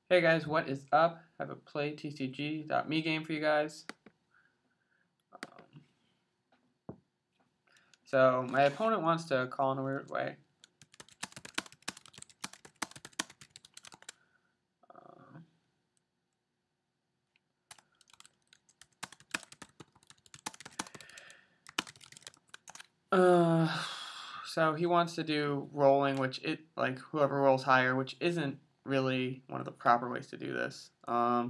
Hey guys, what is up? I have a playtcg.me game for you guys. So my opponent wants to call in a weird way. So he wants to do rolling, which like whoever rolls higher, which isn't really one of the proper ways to do this.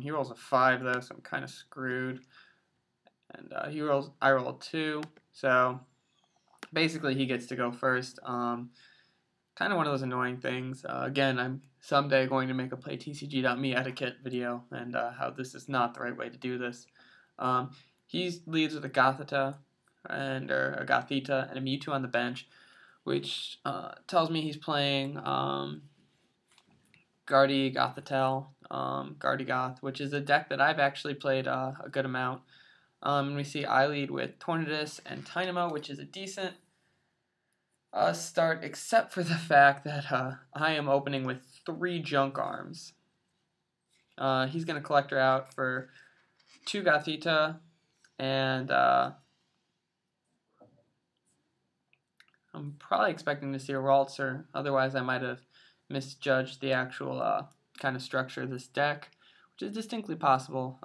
He rolls a 5 though, so I'm kind of screwed. And I roll a 2, so basically he gets to go first. Kind of one of those annoying things. Again, I'm someday going to make a playtcg.me etiquette video and how this is not the right way to do this. He leads with a Gothita and a Gothita and a Mewtwo on the bench, which tells me he's playing GardyGoth, which is a deck that I've actually played a good amount. And we see I lead with Tornadus and Tynamo, which is a decent start, except for the fact that I am opening with 3 Junk Arms. He's going to Collector out for 2 Gothita, and I'm probably expecting to see a Raltzer, otherwise I might have misjudged the actual kind of structure of this deck, which is distinctly possible.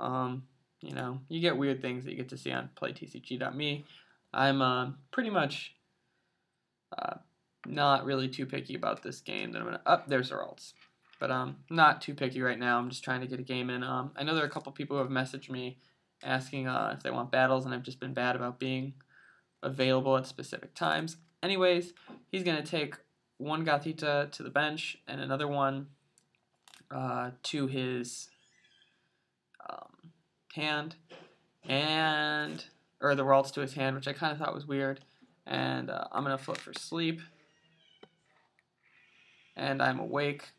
You know, you get weird things that you get to see on playtcg.me. I'm pretty much not really too picky about this game. Then I'm gonna there's the Ralts, but not too picky right now. I'm just trying to get a game in. I know there are a couple people who have messaged me asking if they want battles, and I've just been bad about being available at specific times. Anyways, he's gonna take 1 Gothita to the bench and another one to his hand, or the Ralts to his hand, which I kind of thought was weird. And I'm gonna flip for sleep, and I'm awake.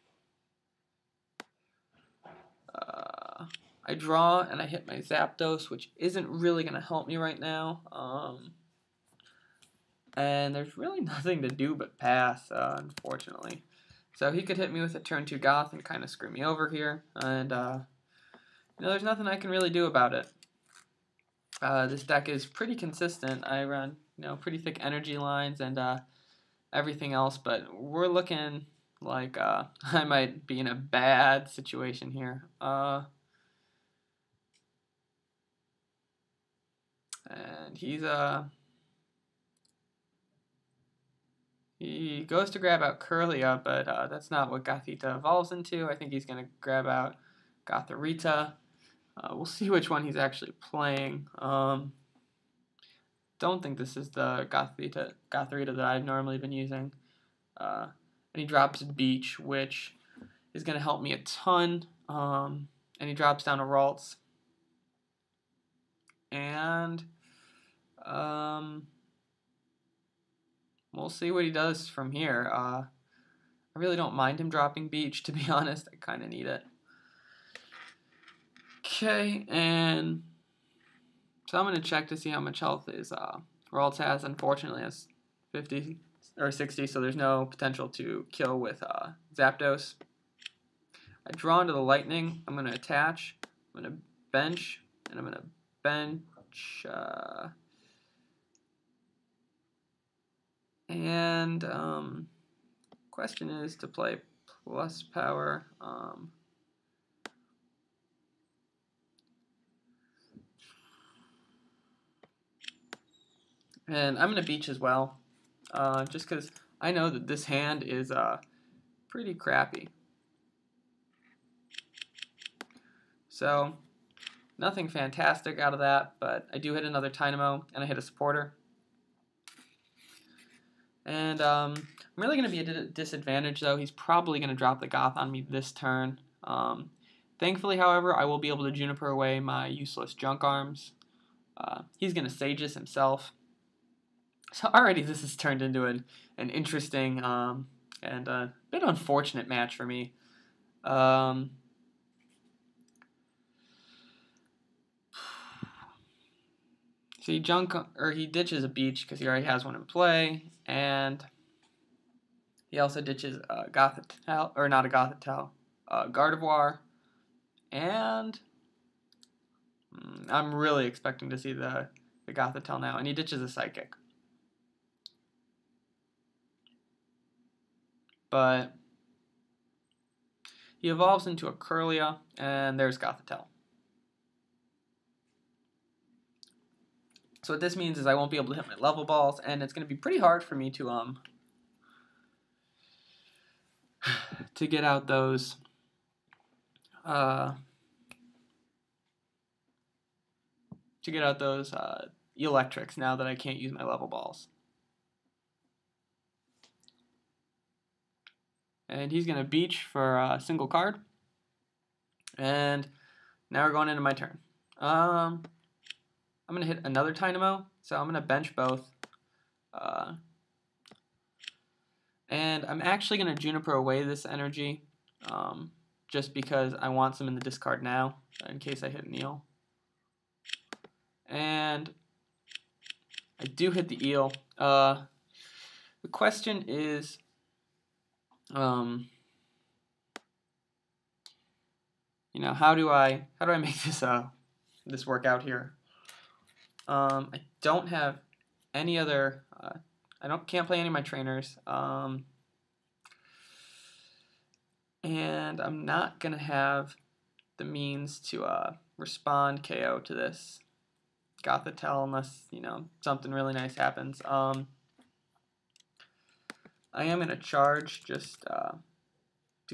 I draw and I hit my Zapdos, which isn't really gonna help me right now. And there's really nothing to do but pass, unfortunately. So he could hit me with a turn 2 Goth and kind of screw me over here, and you know, there's nothing I can really do about it. This deck is pretty consistent. I run, you know, pretty thick energy lines and everything else, but we're looking like I might be in a bad situation here. And he goes to grab out Curlia, but that's not what Gothita evolves into. I think he's going to grab out Gothorita. We'll see which one he's actually playing. Don't think this is the Gothorita that I've normally been using. And he drops Beach, which is going to help me a ton. And he drops down a Ralts. And we'll see what he does from here. I really don't mind him dropping Beach, to be honest. I kind of need it. Okay, and so I'm going to check to see how much health his Ralts has. Unfortunately, has 50 or 60, so there's no potential to kill with Zapdos. I draw into the Lightning. I'm going to attach. I'm going to bench, and I'm going to bench. And question is to play plus power. And I'm going to Beach as well, just because I know that this hand is pretty crappy. So, nothing fantastic out of that, but I do hit another Tynamo, and I hit a supporter. And I'm really going to be at a disadvantage, though. He's probably going to drop the Goth on me this turn. Thankfully, however, I will be able to Juniper away my useless Junk Arms. He's going to Sages himself. So already this has turned into an interesting and a bit unfortunate match for me. See, he ditches a Beach because he already has one in play, and he also ditches Gothitelle, or not a Gothitelle, Gardevoir. And I'm really expecting to see the Gothitelle now, and he ditches a Psychic. But he evolves into a Kirlia, and there's Gothitelle. So what this means is I won't be able to hit my level balls, and it's going to be pretty hard for me to get out those electrics now that I can't use my level balls. And he's going to beach for a single card. And now we're going into my turn. I'm going to hit another Dynamo, so I'm going to bench both. And I'm actually going to Juniper away this energy, just because I want some in the discard now, in case I hit an Eel. And I do hit the Eel. The question is, you know, how do I make this work out here? I don't have any other. Can't play any of my trainers. And I'm not gonna have the means to respond KO to this Gothitelle unless, you know, something really nice happens. I am gonna charge just to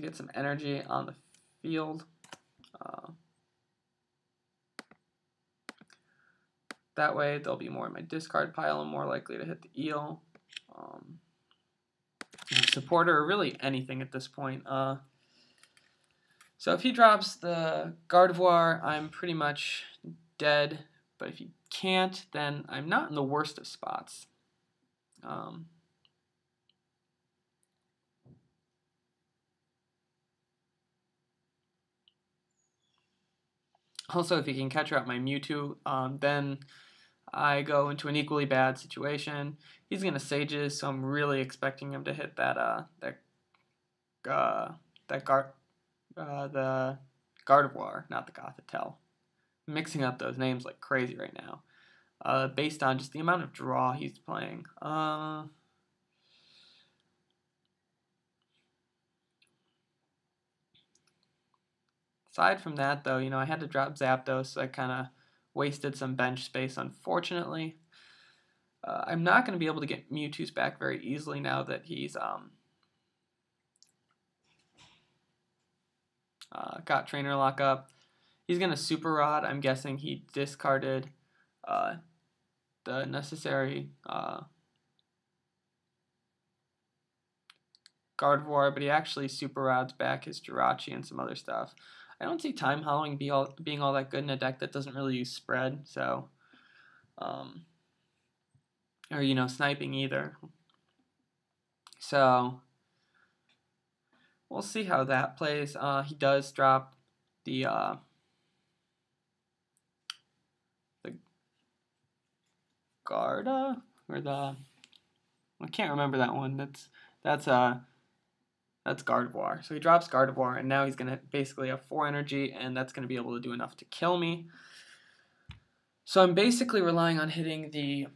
get some energy on the field. That way there'll be more in my discard pile and more likely to hit the Eel. Supporter, or really anything at this point. So if he drops the Gardevoir, I'm pretty much dead. But if he can't, then I'm not in the worst of spots. Also, if he can catch out my Mewtwo, then I go into an equally bad situation. He's gonna Sages, so I'm really expecting him to hit the Gardevoir, not the Gothitelle. I'm mixing up those names like crazy right now, based on just the amount of draw he's playing. Aside from that, though, you know, I had to drop Zapdos, so I kind of wasted some bench space, unfortunately. I'm not going to be able to get Mewtwo's back very easily now that he's got Trainer Lock up. He's going to Super Rod. I'm guessing he discarded the necessary Gardevoir, but he actually Super Rods back his Jirachi and some other stuff. I don't see Time Hollowing being all that good in a deck that doesn't really use Spread, so, or, you know, Sniping either. So, we'll see how that plays. He does drop the Garda, or I can't remember that one. That's Gardevoir. So he drops Gardevoir, and now he's going to basically have 4 energy, and that's going to be able to do enough to kill me. So I'm basically relying on hitting the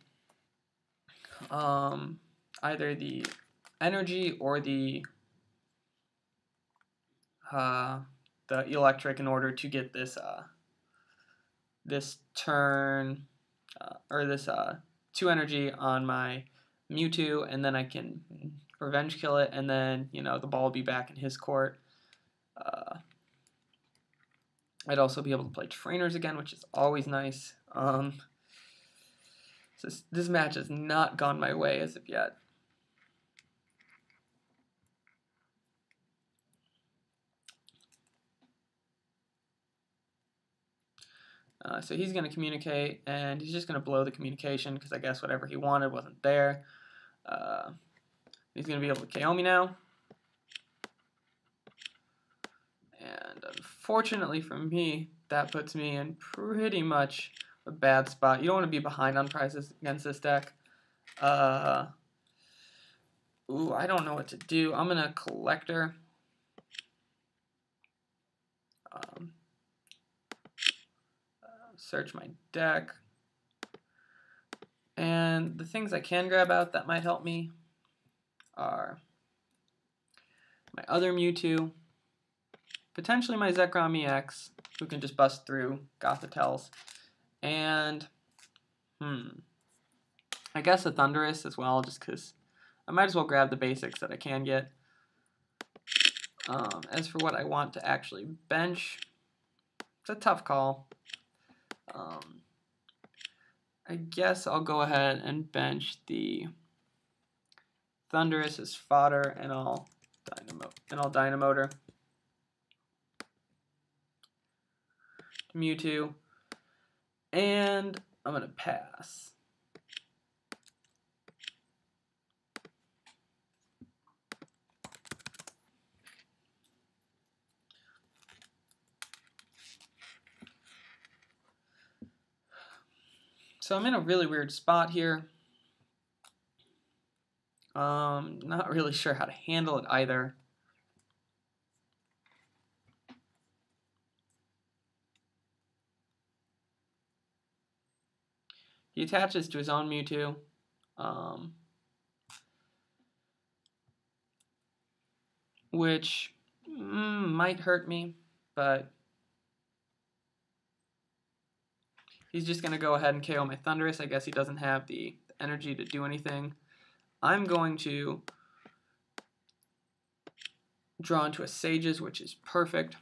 either the energy or the electric in order to get this this turn or this 2 energy on my Mewtwo, and then I can revenge kill it, and then, you know, the ball will be back in his court. I'd also be able to play trainers again, which is always nice. So this match has not gone my way as of yet. So he's going to communicate, and he's just going to blow the communication because I guess whatever he wanted wasn't there. He's going to be able to KO me now. And unfortunately for me, that puts me in pretty much a bad spot. You don't want to be behind on prizes against this deck. Ooh, I don't know what to do. I'm going to Collector. search my deck. And the things I can grab out that might help me are my other Mewtwo, potentially my Zekrom EX, who can just bust through Gothitels, and I guess a Thundurus as well, just because I might as well grab the basics that I can get. As for what I want to actually bench, it's a tough call. I guess I'll go ahead and bench the Thundurus as fodder, and I'll Dynamotor Mewtwo, and I'm gonna pass. So I'm in a really weird spot here. Not really sure how to handle it either. He attaches to his own Mewtwo. Which might hurt me, but he's just going to go ahead and KO my Thundurus. I guess he doesn't have the energy to do anything. I'm going to draw into a Sages, which is perfect.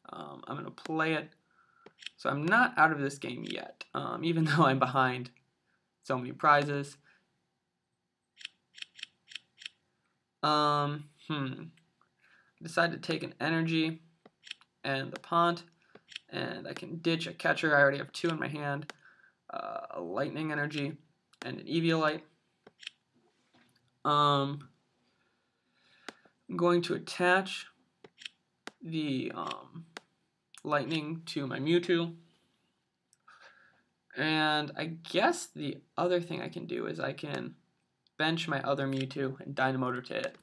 I'm going to play it. So I'm not out of this game yet, even though I'm behind so many prizes. Decide to take an energy and the Pont, and I can ditch a catcher. I already have 2 in my hand, a lightning energy and an Eviolite. I'm going to attach the lightning to my Mewtwo, and I guess the other thing I can do is I can bench my other Mewtwo and Dynamotor to it.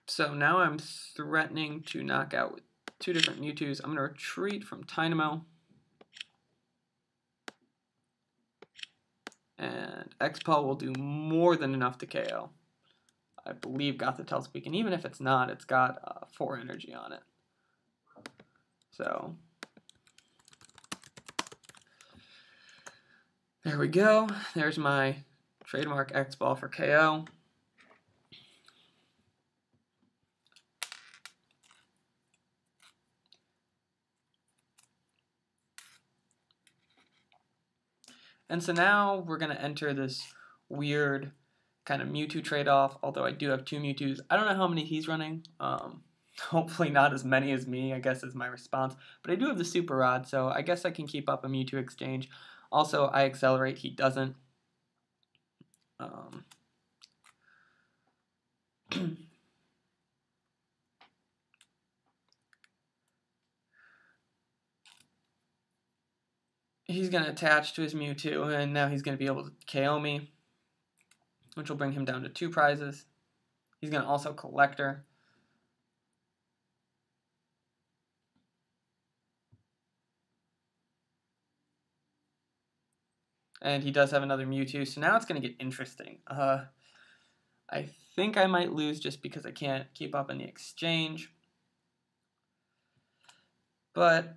So now I'm threatening to knock out with 2 different Mewtwo's. I'm going to retreat from Tynamo, and Expel will do more than enough to KO. I believe Gothitels Peak, and even if it's not, it's got 4 energy on it. So there we go. There's my trademark X-Ball for KO. And so now we're going to enter this weird kind of Mewtwo trade-off, although I do have 2 Mewtwo's. I don't know how many he's running. Hopefully not as many as me, I guess, is my response. But I do have the Super Rod, so I guess I can keep up a Mewtwo exchange. Also, I accelerate, he doesn't. He's going to attach to his Mewtwo, and now he's going to be able to KO me, which will bring him down to 2 prizes. He's going to also Collector. And he does have another Mewtwo, so now it's going to get interesting. I think I might lose just because I can't keep up in the exchange. But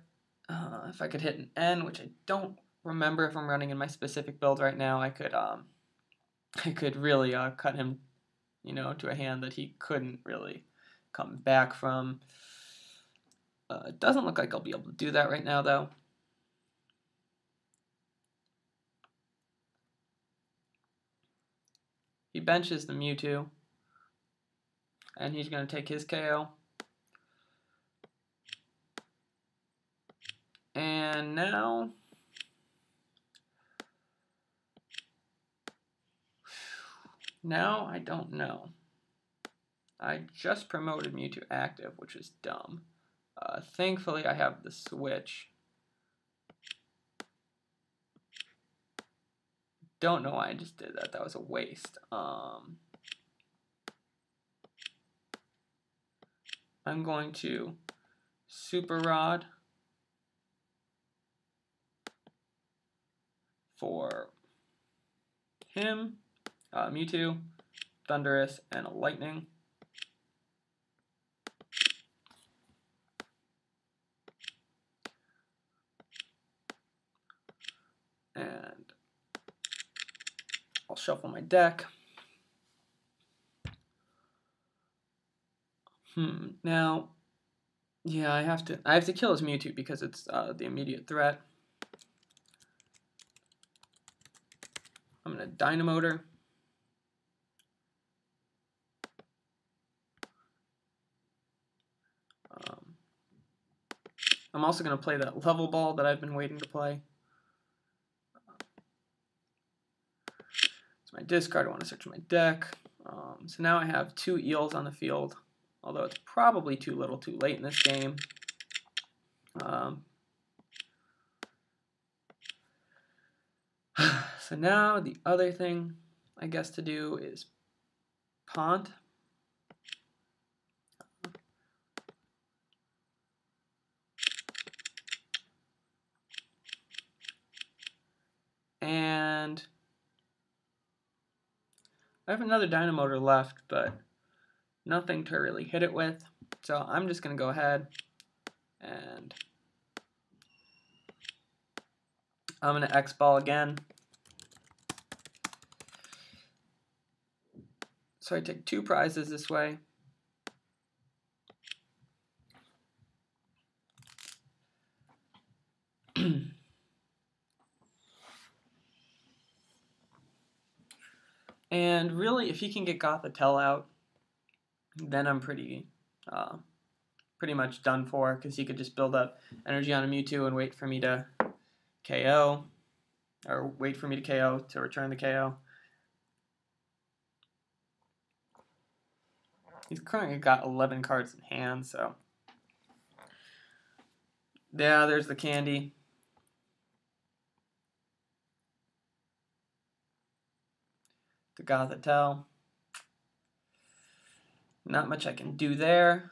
if I could hit an N, which I don't remember if I'm running in my specific build right now, I could really cut him, to a hand that he couldn't really come back from. It doesn't look like I'll be able to do that right now, though. He benches the Mewtwo, and he's going to take his KO. And now I don't know. I just promoted Mewtwo active, which is dumb. Thankfully, I have the switch. Don't know why I just did that. That was a waste. I'm going to Super Rod for him, Mewtwo, Thundurus, and a Lightning. And I'll shuffle my deck. Now, yeah, I have to kill his Mewtwo because it's the immediate threat. I'm gonna Dynamotor. I'm also gonna play that level ball that I've been waiting to play. It's my discard. I want to search my deck. So now I have 2 Eels on the field, although it's probably too little too late in this game. So now the other thing I guess to do is Pont. And I have another Dynamotor left, but nothing to really hit it with. So I'm just going to go ahead and I'm going to X-Ball again. So I take 2 prizes this way. And really, if he can get Gothitelle out, then I'm pretty much done for, because he could just build up energy on a Mewtwo and wait for me to KO, or wait for me to KO to return the KO. He's currently got 11 cards in hand, so yeah, there's the candy. To Gothitelle. Not much I can do there.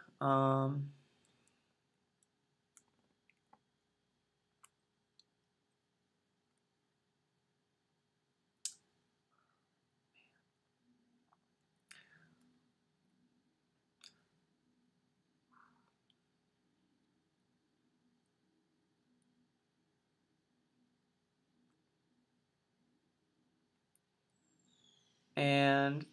And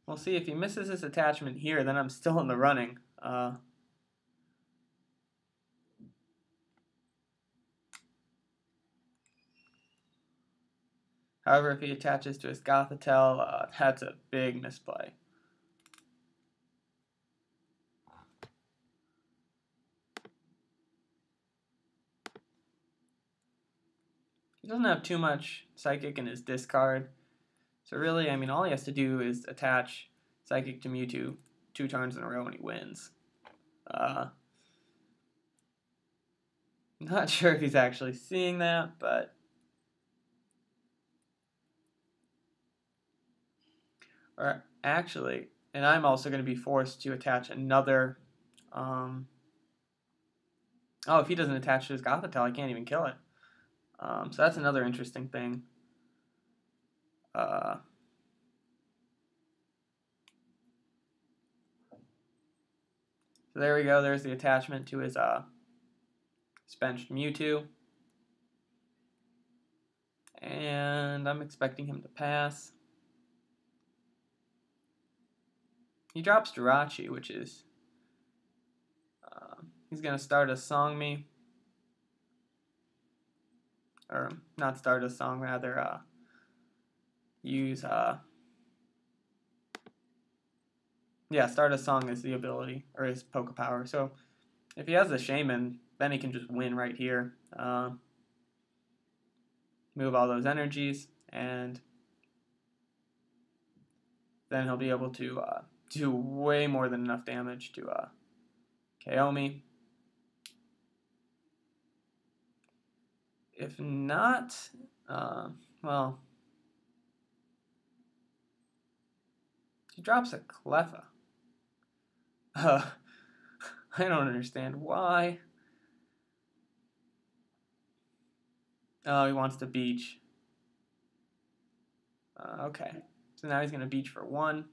we'll see if he misses his attachment here, then I'm still in the running. However, if he attaches to his Gothitelle, that's a big misplay. He doesn't have too much Psychic in his discard. So really, I mean, all he has to do is attach Psychic to Mewtwo 2 turns in a row and he wins. Not sure if he's actually seeing that, but or actually, and I'm also going to be forced to attach another. Oh, if he doesn't attach to his Gothitelle, I can't even kill it. So that's another interesting thing. So there we go. There's the attachment to his benched Mewtwo. And I'm expecting him to pass. He drops Jirachi, which is... he's going to start a Song Me. Or not start a song, rather use... yeah, start a song is the ability, or his Poke Power. So if he has the Shaman, then he can just win right here. Move all those energies, and then he'll be able to do way more than enough damage to KO me. If not, well, He drops a Cleffa. I don't understand why. Oh, he wants to beach. Okay, so now he's going to beach for 1.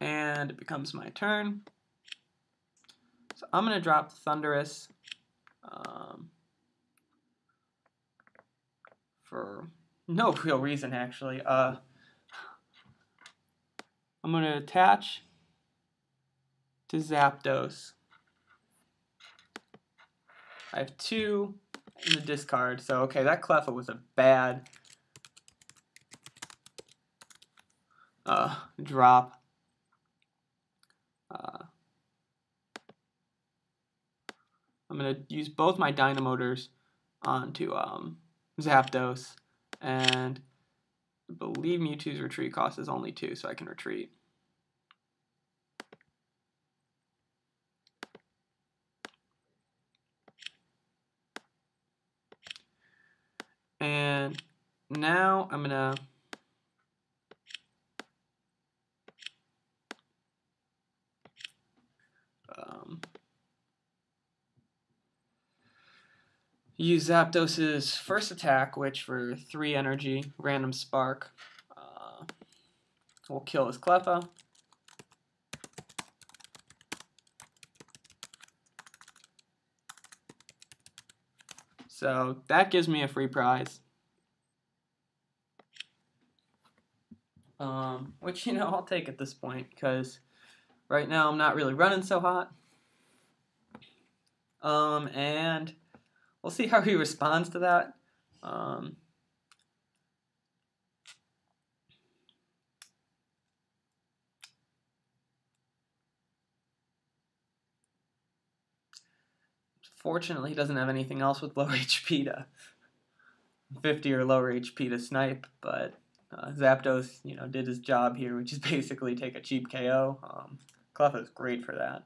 And it becomes my turn. So I'm going to drop Thunderous for no real reason, actually. I'm going to attach to Zapdos. I have 2 in the discard, so okay, that Cleffa was a bad drop. I'm going to use both my Dynamotors onto Zapdos, and I believe Mewtwo's retreat cost is only 2, so I can retreat. And now I'm going to use Zapdos's first attack, which for 3 energy, random spark, will kill his Cleffa. So that gives me a free prize. Which, you know, I'll take at this point, because right now I'm not really running so hot. And we'll see how he responds to that. Fortunately, he doesn't have anything else with low HP to 50 or lower HP to snipe, but Zapdos, you know, did his job here, which is basically take a cheap KO. Cleffa is great for that.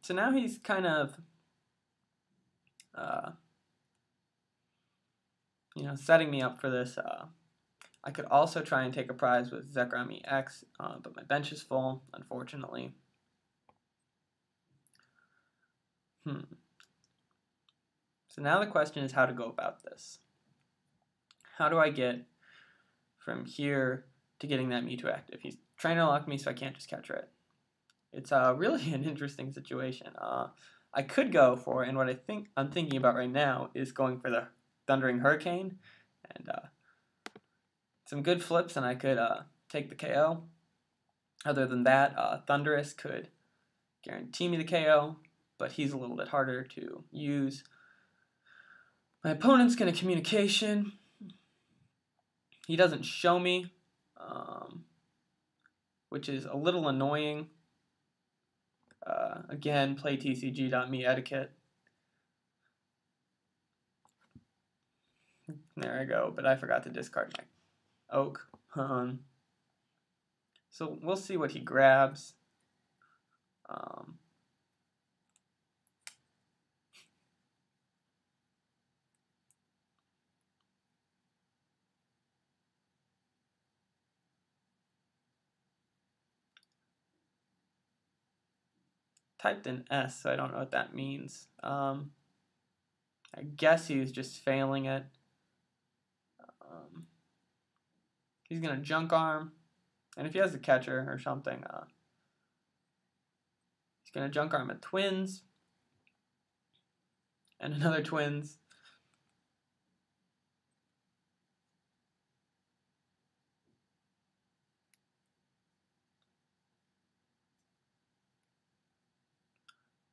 So now he's kind of, you know, setting me up for this. I could also try and take a prize with Zekrom EX, but my bench is full, unfortunately. So now the question is how to go about this. How do I get from here to getting that Mewtwo active? He's trying to lock me, so I can't just catch it. It's really an interesting situation. I could go for, and what I'm thinking about right now is going for the Thundering Hurricane, and some good flips, and I could take the KO. Other than that, Thunderous could guarantee me the KO, but he's a little bit harder to use. My opponent's going to Communication. He doesn't show me, which is a little annoying. Again, play TCG.me etiquette. There I go, but I forgot to discard my Oak. So we'll see what he grabs. Typed in S, so I don't know what that means. I guess he was just failing it. He's going to Junk Arm. And if he has a catcher or something, he's going to Junk Arm a Twins. And another Twins.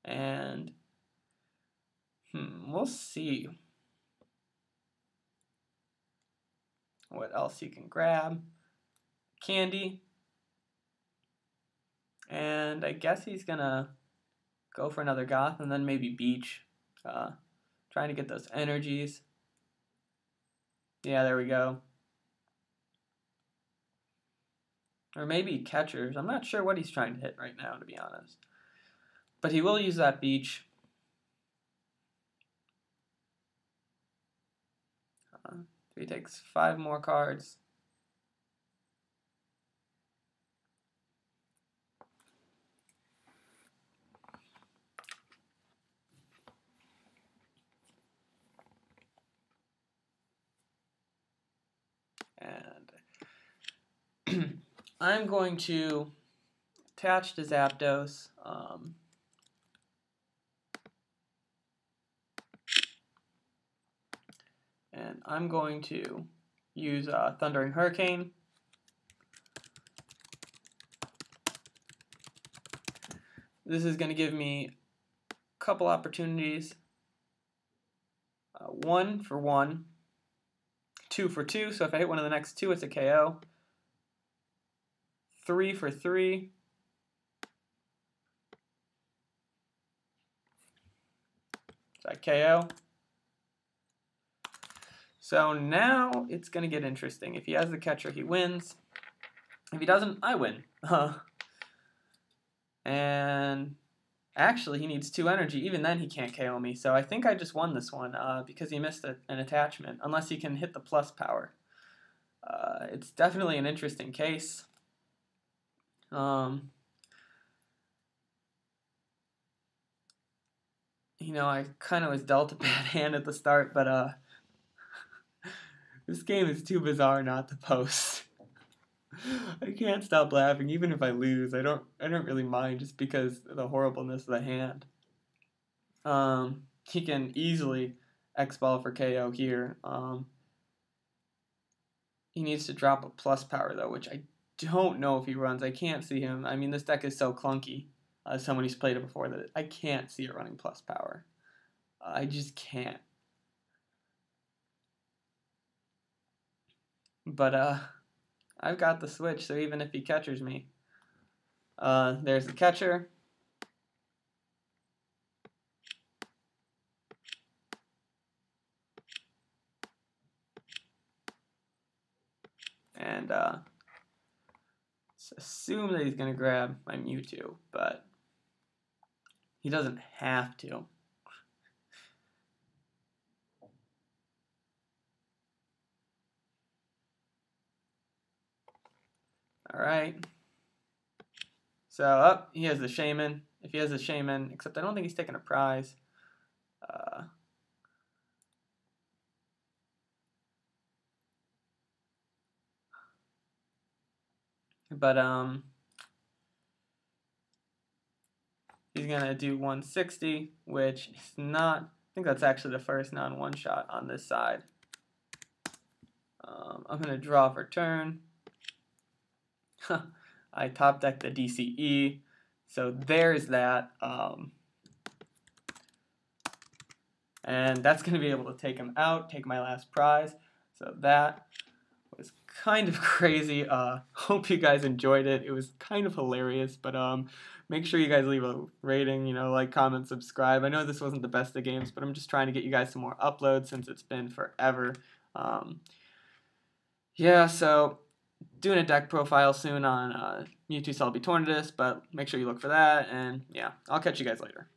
And we'll see what else he can grab. Candy. And I guess he's going to go for another Goth and then maybe Beach. Trying to get those energies. Yeah, there we go. Or maybe catchers. I'm not sure what he's trying to hit right now, to be honest. But he will use that Beach. So he takes 5 more cards. And I'm going to attach to Zapdos. And I'm going to use Thundering Hurricane. This is going to give me a couple opportunities. 1 for 1, 2 for 2, so if I hit one of the next 2, it's a KO. 3 for 3. So I KO. So now it's going to get interesting. If he has the catcher, he wins. If he doesn't, I win. And actually, he needs 2 energy. Even then, he can't KO me. So I think I just won this one because he missed an attachment, unless he can hit the plus power. It's definitely an interesting case. You know, I kind of was dealt a bad hand at the start, but this game is too bizarre not to post. I can't stop laughing, even if I lose. I don't really mind, just because of the horribleness of the hand. He can easily X-Ball for KO here. He needs to drop a plus power, though, which I don't know if he runs. I can't see him. I mean, this deck is so clunky, as someone who's played it before, that I can't see it running plus power. I just can't. But I've got the switch, so even if he catchers me, there's the catcher. And assume that he's going to grab my Mewtwo, but he doesn't have to. Alright. So, he has the Shaman. If he has the Shaman, except I don't think he's taking a prize. But he's gonna do 160, which is not. I think that's actually the first non-one shot on this side. I'm gonna draw for turn. I top deck the DCE, so there's that. And that's gonna be able to take him out, take my last prize. So that was kind of crazy. Hope you guys enjoyed it. It was kind of hilarious, but make sure you guys leave a rating, you know, like, comment, subscribe. I know this wasn't the best of games, but I'm just trying to get you guys some more uploads since it's been forever. Yeah, so doing a deck profile soon on Mewtwo Celebi Tornadus, but make sure you look for that, and yeah, I'll catch you guys later.